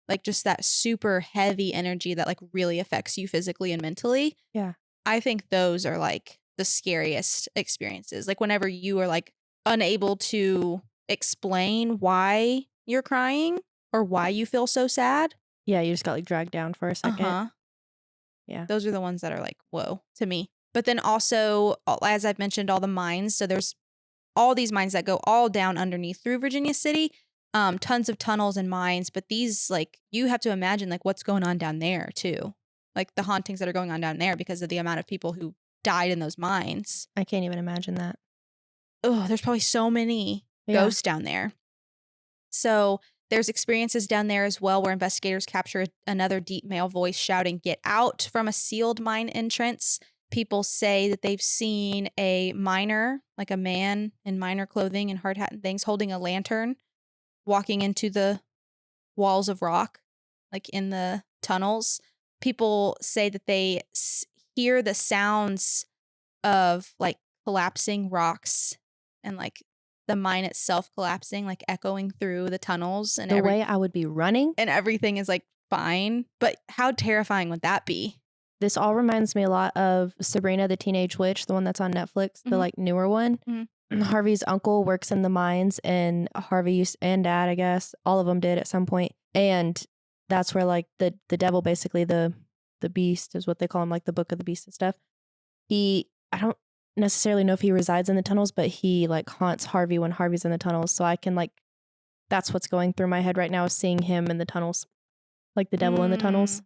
Like just that super heavy energy that like really affects you physically and mentally. Yeah. I think those are like the scariest experiences. Like whenever you are like unable to explain why you're crying or why you feel so sad. Yeah, you just got like dragged down for a second. Uh-huh. Yeah. Those are the ones that are like, whoa, to me. But then also, as I've mentioned, all the mines. So there's all these mines that go all down underneath through Virginia City. Tons of tunnels and mines. But these, like, you have to imagine, like, what's going on down there, too. Like, the hauntings that are going on down there because of the amount of people who died in those mines. I can't even imagine that. Oh, there's probably so many ghosts down there. So there's experiences down there as well where investigators capture another deep male voice shouting, "Get out," from a sealed mine entrance. People say that they've seen a miner, like a man in miner clothing and hard hat and things, holding a lantern, walking into the walls of rock, like in the tunnels. People say that they hear the sounds of like collapsing rocks and like the mine itself collapsing, like echoing through the tunnels. And the way I would be running. And everything is like fine. But how terrifying would that be? This all reminds me a lot of Sabrina the Teenage Witch, the one that's on Netflix, the like newer one. Harvey's uncle works in the mines, and Harvey and Dad, I guess, all of them did at some point. And that's where like the devil, basically the beast is what they call him, like the book of the beast and stuff. I don't necessarily know if he resides in the tunnels, but he like haunts Harvey when Harvey's in the tunnels. So I can like, that's what's going through my head right now, is seeing him in the tunnels, like the devil in the tunnels.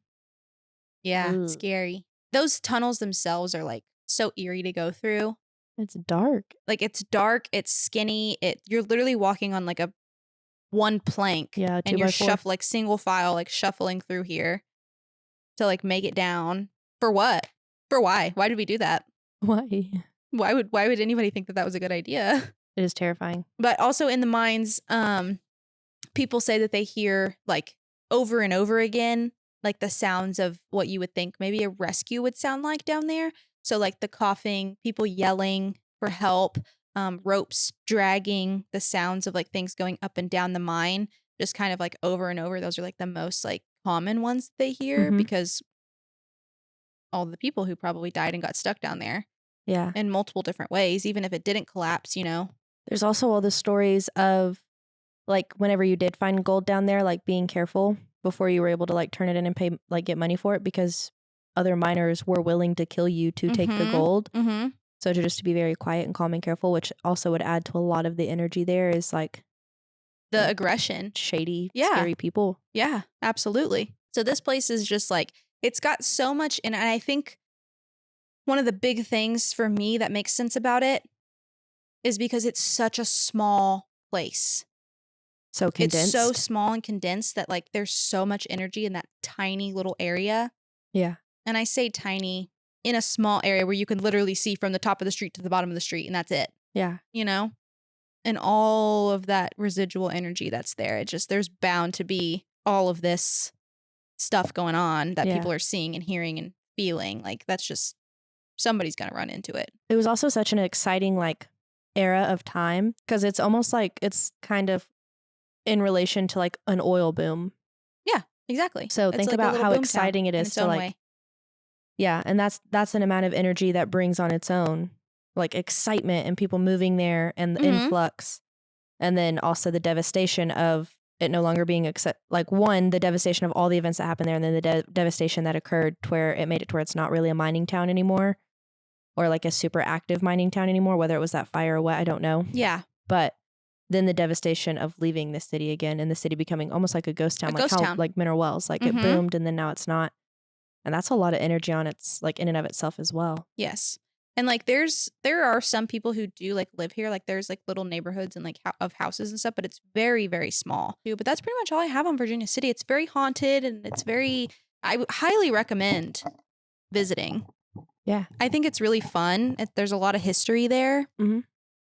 Yeah, scary. Those tunnels themselves are like so eerie to go through. It's dark. Like it's dark, it's skinny. You're literally walking on like a one plank. Yeah, and you're like single file, like shuffling through here to like make it down. For what? For why? Why did we do that? Why? Why would anybody think that that was a good idea? It is terrifying. But also in the mines, people say that they hear like over and over again, like the sounds of what you would think maybe a rescue would sound like down there. So like the coughing, people yelling for help, ropes dragging, the sounds of like things going up and down the mine, just kind of like over and over. Those are like the most like common ones they hear because all the people who probably died and got stuck down there. Yeah. In multiple different ways, even if it didn't collapse, you know. There's also all the stories of like whenever you did find gold down there, like being careful before you were able to like turn it in and pay, like get money for it, because other miners were willing to kill you to take the gold. So just to be very quiet and calm and careful, which also would add to a lot of the energy there, is like the aggression, shady, scary people. Yeah, absolutely. So this place is just like, it's got so much in it. And I think one of the big things for me that makes sense about it is because it's such a small place. So condensed. It's so small and condensed that like there's so much energy in that tiny little area. Yeah. And I say tiny in a small area where you can literally see from the top of the street to the bottom of the street, and that's it. Yeah. You know? And all of that residual energy that's there. It just, there's bound to be all of this stuff going on that people are seeing and hearing and feeling. Like that's just, somebody's going to run into it. It was also such an exciting like era of time, because it's almost like it's kind of in relation to like an oil boom. Yeah, exactly. So it's think like about how exciting it is to like, way. Yeah. And that's an amount of energy that brings on its own, like excitement and people moving there and the influx. And then also the devastation of it no longer being the devastation of all the events that happened there, and then the devastation that occurred to where it made it to where it's not really a mining town anymore, or like a super active mining town anymore, whether it was that fire or what, I don't know. Yeah. But then the devastation of leaving the city again, and the city becoming almost like a ghost town, like Mineral Wells, like it boomed and then now it's not. And that's a lot of energy on its like in and of itself as well. Yes. And like there are some people who do like live here. Like there's like little neighborhoods and like of houses and stuff, but it's very, very small. But that's pretty much all I have on Virginia City. It's very haunted and I highly recommend visiting. Yeah. I think it's really fun. There's a lot of history there.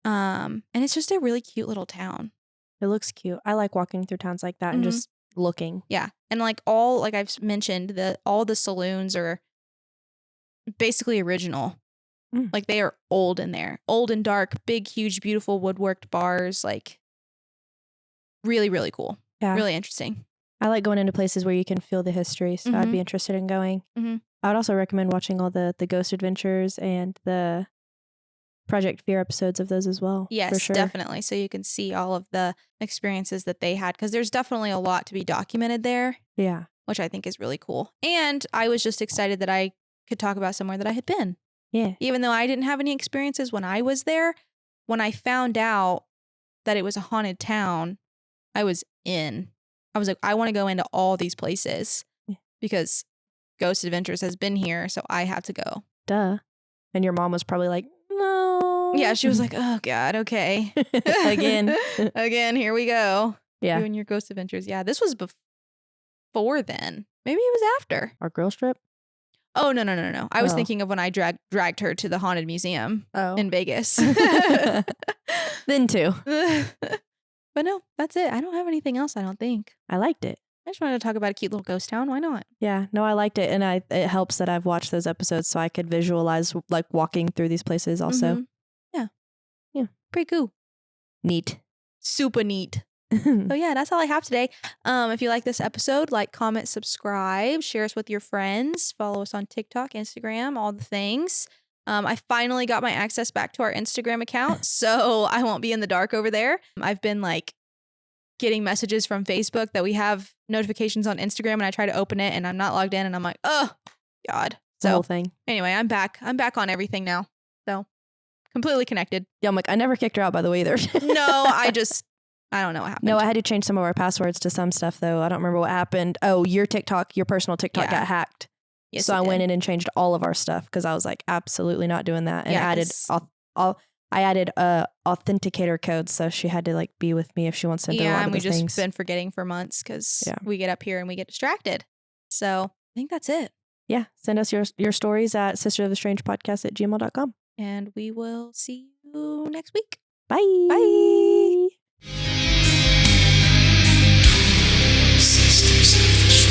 And it's just a really cute little town. It looks cute. I like walking through towns like that and just looking. Yeah. And like like I've mentioned, all the saloons are basically original. Like they are old in there. Old and dark, big, huge, beautiful woodworked bars. Like really, really cool. Yeah. Really interesting. I like going into places where you can feel the history. So I'd be interested in going. I would also recommend watching all the Ghost Adventures and the Project Fear episodes of those as well. Yes, for sure. Definitely. So you can see all of the experiences that they had, because there's definitely a lot to be documented there. Yeah. Which I think is really cool. And I was just excited that I could talk about somewhere that I had been. Yeah. Even though I didn't have any experiences when I was there, when I found out that it was a haunted town, I was in. I was like, I want to go into all these places because Ghost Adventures has been here, so I have to go. Duh. And your mom was probably like, no. Yeah, she was like, oh, God, okay. Again. Again, here we go. Yeah. You and your Ghost Adventures. Yeah, this was before then. Maybe it was after. Our girls trip? Oh, no. I was thinking of when I dragged her to the Haunted Museum in Vegas. Then too. But no, that's it. I don't have anything else, I don't think. I liked it. I just wanted to talk about a cute little ghost town. Why not? Yeah, no, I liked it. And it helps that I've watched those episodes so I could visualize like walking through these places also. Mhm. Yeah. Yeah. Pretty cool. Neat. Super neat. So yeah, that's all I have today. If you like this episode, like, comment, subscribe, share us with your friends, follow us on TikTok, Instagram, all the things. I finally got my access back to our Instagram account, so I won't be in the dark over there. I've been like getting messages from Facebook that we have notifications on Instagram, and I try to open it and I'm not logged in, and I'm like, oh God. The whole So thing. anyway, I'm back on everything now. So completely connected. Yeah, I'm like, I never kicked her out by the way either. No, I don't know what happened. No, I had to change some of our passwords to some stuff though. I don't remember what happened. Oh, your personal TikTok Yeah. got hacked. Yes, So it I went did. in and changed all of our stuff because I was like, absolutely not doing that. And Yeah, added 'cause- I added authenticator codes, so she had to like be with me if she wants to enter a Yeah, lot and of we the just things. been forgetting for months because Yeah. we get up here and we get distracted. So I think that's it. Yeah, send us your stories at sisterofthestrange@gmail.com. And we will see you next week. Bye. Bye. Sisters of the